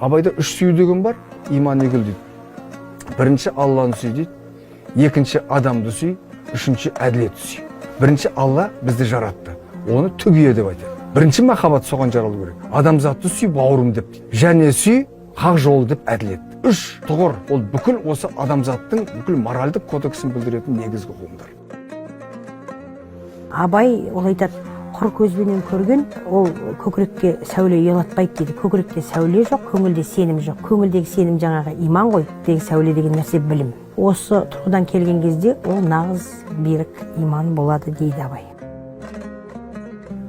Абайда үш сүю деген бар, иман егіл дейді. Бірінші Алланы сүй дейді, екінші адамды сүй, үшінші әділетті сүй. Бірінші Алла бізді жаратты, оны түбие деп айтады. Бірінші махаббат соған жаралу керек. Адамзатты сүй, бауырым деп дейді. Және сүй, хақ жолы деп әділетті. Үш тұғыр, ол бүкіл осы адамзаттың бүкіл моральдық кодексін білдіретін негізгі ұғымдар. Абай ол айтады, құр көзбенен көрген, ол көкірекке сәуле ұялатпайды дейді. Көкіректе сәуле жоқ, көңілде сенім жоқ. Көңілдегі сенім жаңағы иман ғой, деген сәуле деген нәрсе білім. Осы тұрғыдан келген кезде ол нағыз берік иман болады дейді Абай.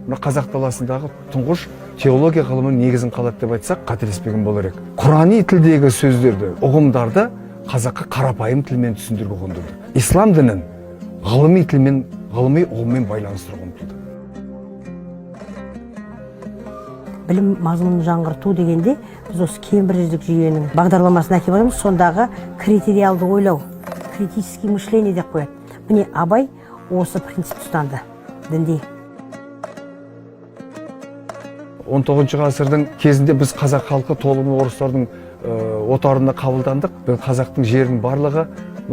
Мына қазақ даласындағы тұңғыш теология ғылымының негізін қалады деп айтсақ, қателеспеген болар ек. Құрани тілдегі сөздерді, ұғымдарды қазаққа қарапайым тілмен түсіндіруге ұмтылды. Ислам дінін ғылыми тілмен, ғылыми ұғыммен байланыстыруға ұмтылды. Білім мазмұнын жаңғырту дегенде біз осы Кембридждік жүйенің бағдарламасын әкеп отырмыз, сондағы критериалды ойлау, критический мышление деп қояды. Міне Абай осы принцип ұстанды дінде. 19 ғасырдың кезінде біз қазақ халқы толығымен орыстардың отарында қабылдандық. Біз қазақтың жерінің барлығы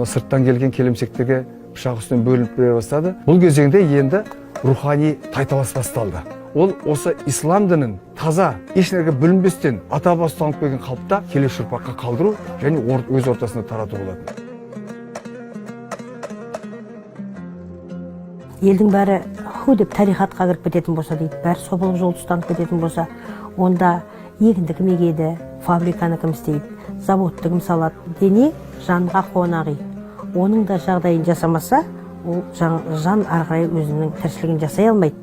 сырттан келген келімсектерге пышақ үстінен бөлініп бере бастады. Бұл кезеңде енді рухани тайталас басталды. Ол осы ислам дінін таза, ешнәрге бүлінбестен ата бастан келген қалыпта келесі ұрпаққа қалдыру және өз ортасында тарату болады. Елдің бәрі ху деп тарихатқа кіріп кететін болса дейді, бәрі сопылық жол ұстанып кететін болса, онда егінді кім егеді, фабриканы кім істейді, заводты кім салады, дене жанға қонақ үй. Оның да жағдайын жасамаса, ол жан ары қарай өзінің тіршілігін жасай алмайды.